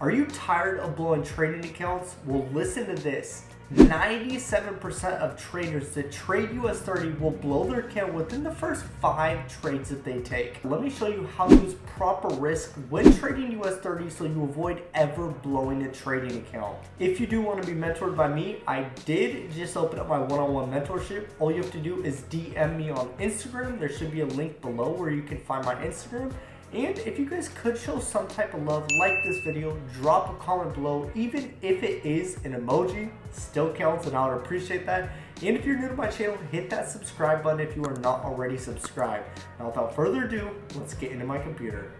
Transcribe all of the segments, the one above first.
Are you tired of blowing trading accounts? Well, listen to this. 97% of traders that trade US30 will blow their account within the first 5 trades that they take. Let me show you how to use proper risk when trading US30 so you avoid ever blowing a trading account. If you do want to be mentored by me, I did just open up my one-on-one mentorship. All you have to do is DM me on Instagram. There should be a link below where you can find my Instagram. And if you guys could show some type of love, like this video, drop a comment below, even if it is an emoji, still counts and I would appreciate that. And if you're new to my channel, hit that subscribe button if you are not already subscribed. Now without further ado, let's get into my computer.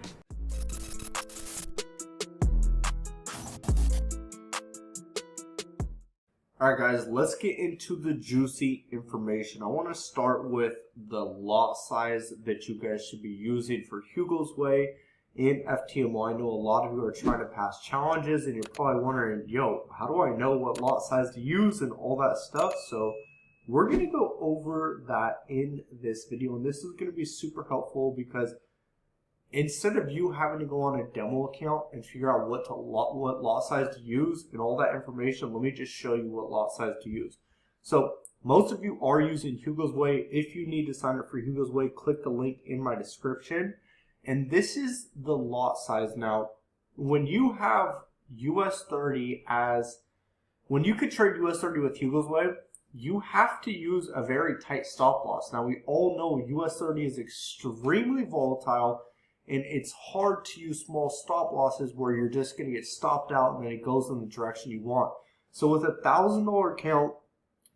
Alright guys, let's get into the juicy information. I want to start with the lot size that you guys should be using for Hugo's Way in FTMO. I know a lot of you are trying to pass challenges and you're probably wondering, yo, how do I know what lot size to use and all that stuff? So we're going to go over that in this video, and this is going to be super helpful because instead of you having to go on a demo account and figure out what lot size to use and all that information, let me just show you what lot size to use. So most of you are using Hugo's Way. If you need to sign up for Hugo's Way, click the link in my description. And this is the lot size. Now, when you have US30 when you could trade US30 with Hugo's Way, you have to use a very tight stop loss. Now, we all know US30 is extremely volatile, and it's hard to use small stop losses where you're just going to get stopped out and then it goes in the direction you want. So with a $1,000 account,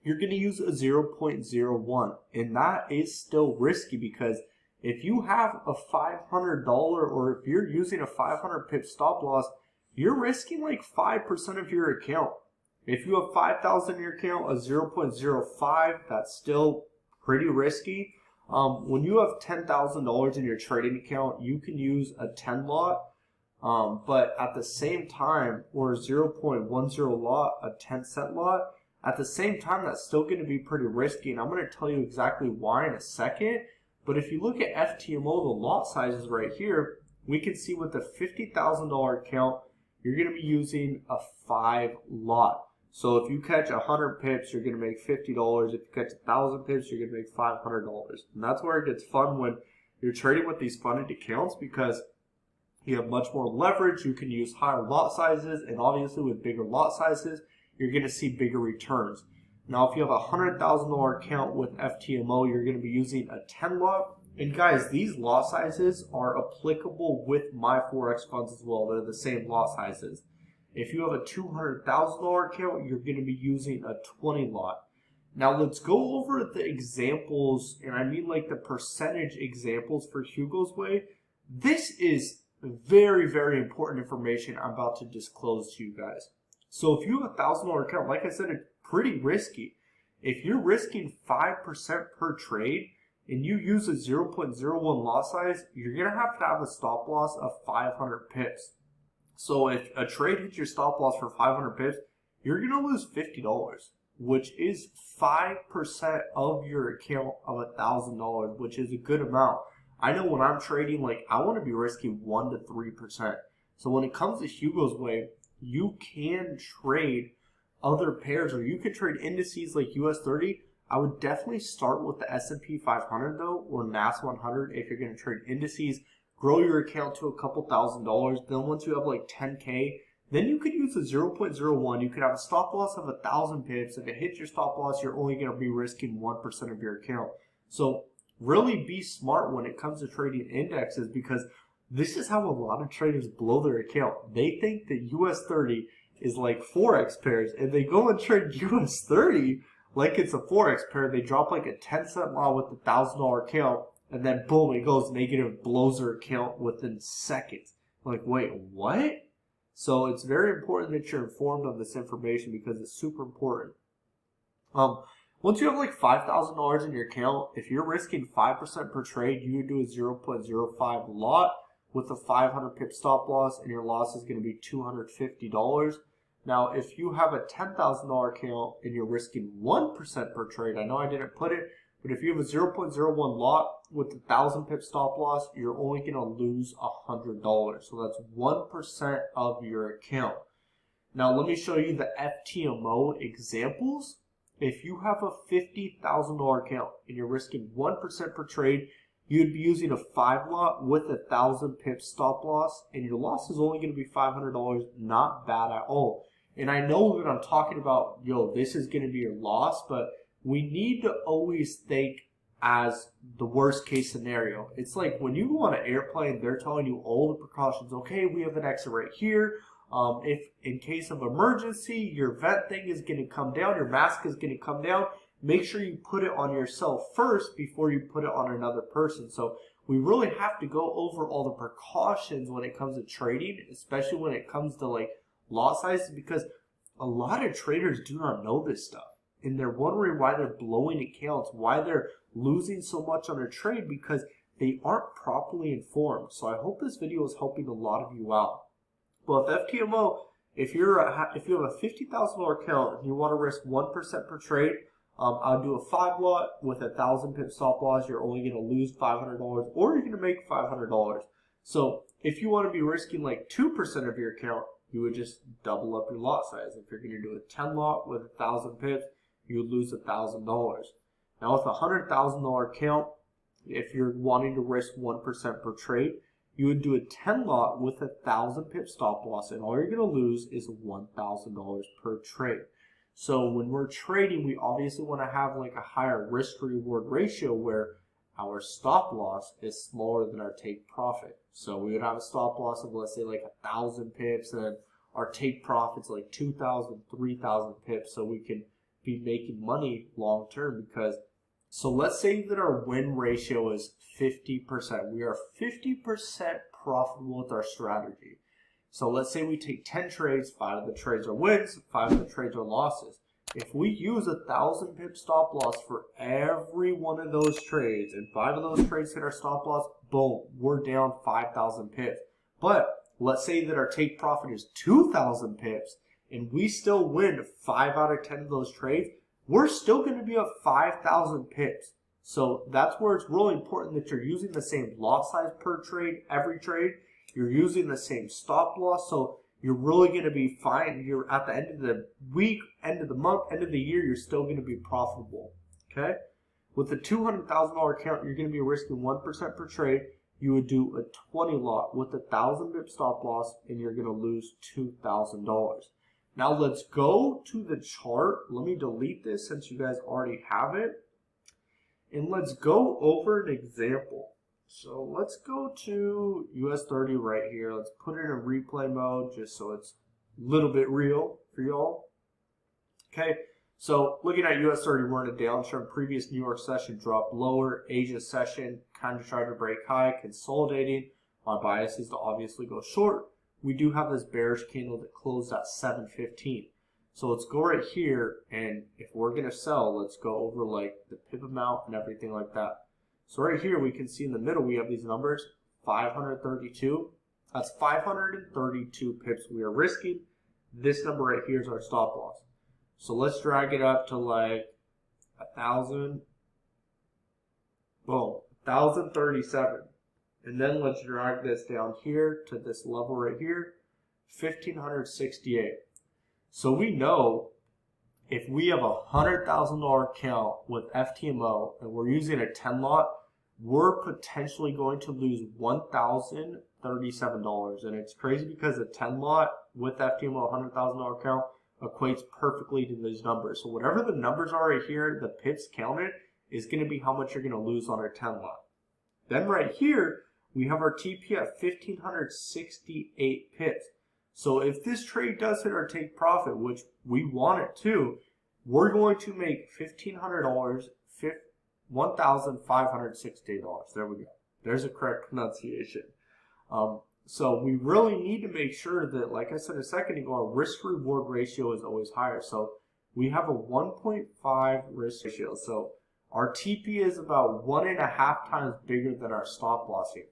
you're going to use a 0.01, and that is still risky because if you have a $500 or if you're using a 500 pip stop loss, you're risking like 5% of your account. If you have 5,000 in your account, a 0.05, that's still pretty risky. When you have $10,000 in your trading account, you can use a 10 lot, but at the same time, or 0.10 lot, a 10-cent lot, at the same time, that's still going to be pretty risky, and I'm going to tell you exactly why in a second. But if you look at FTMO, the lot sizes right here, we can see with the $50,000 account, you're going to be using a 5 lot. So if you catch 100 pips, you're going to make $50. If you catch 1,000 pips, you're going to make $500. And that's where it gets fun when you're trading with these funded accounts because you have much more leverage. You can use higher lot sizes, and obviously with bigger lot sizes, you're going to see bigger returns. Now, if you have a $100,000 account with FTMO, you're going to be using a 10 lot. And guys, these lot sizes are applicable with my Forex funds as well. They're the same lot sizes. If you have a $200,000 account, you're going to be using a 20 lot. Now let's go over the examples, and I mean like the percentage examples for Hugo's Way. This is very, very important information I'm about to disclose to you guys. So if you have a $1,000 account, like I said, it's pretty risky. If you're risking 5% per trade and you use a 0.01 lot size, you're going to have a stop loss of 500 pips. So if a trade hits your stop loss for 500 pips, you're going to lose $50, which is 5% of your account of $1,000, which is a good amount. I know when I'm trading, like I want to be risking 1 to 3%. So when it comes to Hugo's Way, you can trade other pairs, or you could trade indices like US30. I would definitely start with the S&P 500 though, or NAS 100 if you're going to trade indices. Grow your account to a couple $1,000s. Then once you have like 10K, then you could use a 0.01. You could have a stop loss of 1,000 pips. If it hits your stop loss, you're only going to be risking 1% of your account. So really be smart when it comes to trading indexes, because this is how a lot of traders blow their account. They think that US30 is like Forex pairs, and they go and trade US30 like it's a Forex pair. They drop like a 10-cent lot with a $1,000 account, and then boom, it goes negative, blows their account within seconds. Like, wait, what? So it's very important that you're informed on this information because it's super important. Once you have like $5,000 in your account, if you're risking 5% per trade, you would do a 0.05 lot with a 500 pip stop loss, and your loss is going to be $250. Now, if you have a $10,000 account and you're risking 1% per trade, I know I didn't put it, But if you have a 0.01 lot with 1,000 pip stop loss, you're only going to lose $100. So that's 1% of your account. Now let me show you the FTMO examples. If you have a $50,000 account and you're risking 1% per trade, you'd be using a 5 lot with 1,000 pip stop loss, and your loss is only going to be $500. Not bad at all. And I know that I'm talking about, this is going to be your loss, but we need to always think as the worst case scenario. It's like when you go on an airplane, they're telling you all the precautions. Okay, we have an exit right here. If in case of emergency, your vent thing is going to come down, your mask is going to come down, make sure you put it on yourself first before you put it on another person. So we really have to go over all the precautions when it comes to trading, especially when it comes to like lot sizes, because a lot of traders do not know this stuff. And they're wondering why they're blowing accounts, why they're losing so much on a trade, because they aren't properly informed. So I hope this video is helping a lot of you out. Well, with FTMO, if you have a $50,000 account and you want to risk 1% per trade, I'll do a 5 lot with 1,000 pip stop loss. You're only going to lose $500, or you're going to make $500. So if you want to be risking like 2% of your account, you would just double up your lot size. If you're going to do a 10 lot with 1,000 pips, you would lose $1,000. Now with a $100,000 account, if you're wanting to risk 1% per trade, you would do a 10 lot with 1,000 pip stop loss, and all you're going to lose is $1,000 per trade. So when we're trading, we obviously want to have like a higher risk to reward ratio where our stop loss is smaller than our take profit. So we would have a stop loss of, let's say, like 1,000 pips, and then our take profit's like 2,000, 3,000 pips, so we can be making money long term. Because so let's say that our win ratio is 50%. We are 50% profitable with our strategy. So let's say we take 10 trades, 5 of the trades are wins, 5 of the trades are losses. If we use 1,000 pip stop loss for every one of those trades, and 5 of those trades hit our stop loss, boom, we're down 5,000 pips. But let's say that our take profit is 2,000 pips, and we still win 5 out of 10 of those trades, we're still going to be up 5,000 pips. So that's where it's really important that you're using the same lot size per trade, every trade. You're using the same stop loss, so you're really going to be fine. You're at the end of the week, end of the month, end of the year, you're still going to be profitable. Okay? With a $200,000 account, you're going to be risking 1% per trade. You would do a 20 lot with 1,000 pip stop loss, and you're going to lose $2,000. Now let's go to the chart. Let me delete this since you guys already have it. And let's go over an example. So let's go to US30 right here. Let's put it in replay mode just so it's a little bit real for y'all. Okay, so looking at US30, we're in a downtrend. Previous New York session dropped lower. Asia session kind of tried to break high, consolidating. My bias is to obviously go short. We do have this bearish candle that closed at 715. So let's go right here, and if we're going to sell, let's go over like the pip amount and everything like that. So right here, we can see in the middle, we have these numbers, 532. That's 532 pips we are risking. This number right here is our stop loss. So let's drag it up to like 1,000. Boom, 1,037. And then let's drag this down here to this level right here, 1,568. So we know if we have a $100,000 account with FTMO and we're using a 10 lot, we're potentially going to lose $1,037. And it's crazy because a 10 lot with FTMO, $100,000 account, equates perfectly to these numbers. So whatever the numbers are right here, the pips counted, is going to be how much you're going to lose on our 10 lot. Then right here, we have our TP at 1,568 pips. So if this trade does hit our take profit, which we want it to, we're going to make $1,500, $1,568. There we go. There's a correct pronunciation. So we really need to make sure that, like I said a second ago, our risk-reward ratio is always higher. So we have a 1.5 risk ratio. So our TP is about 1.5 times bigger than our stop loss here.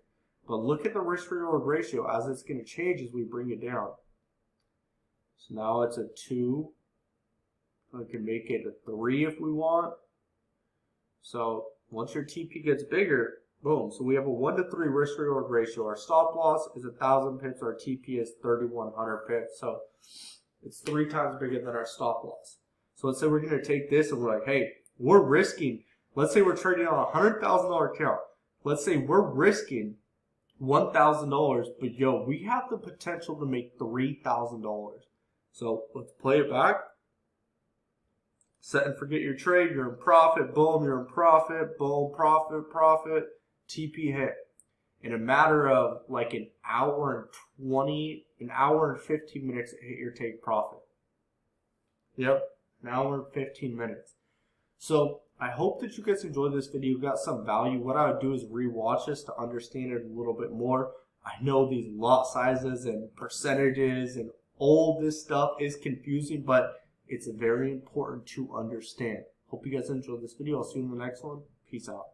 But look at the risk-reward ratio as it's going to change as we bring it down. So now it's a 2. We can make it a 3 if we want. So once your TP gets bigger, boom. So we have a 1 to 3 risk reward ratio. Our stop loss is 1,000 pips. Our TP is 3,100 pips. So it's 3 times bigger than our stop loss. So let's say we're going to take this and we're like, hey, we're risking, let's say we're trading on a $100,000 account. Let's say we're risking $1,000, but yo, we have the potential to make $3,000. So let's play it back. Set and forget your trade. You're in profit. Boom, you're in profit. Boom, profit, profit. TP hit. In a matter of like an hour and 15 minutes, hit your take profit. Yep, an hour and 15 minutes. So I hope that you guys enjoyed this video, got some value. What I would do is rewatch this to understand it a little bit more. I know these lot sizes and percentages and all this stuff is confusing, but it's very important to understand. Hope you guys enjoyed this video. I'll see you in the next one. Peace out.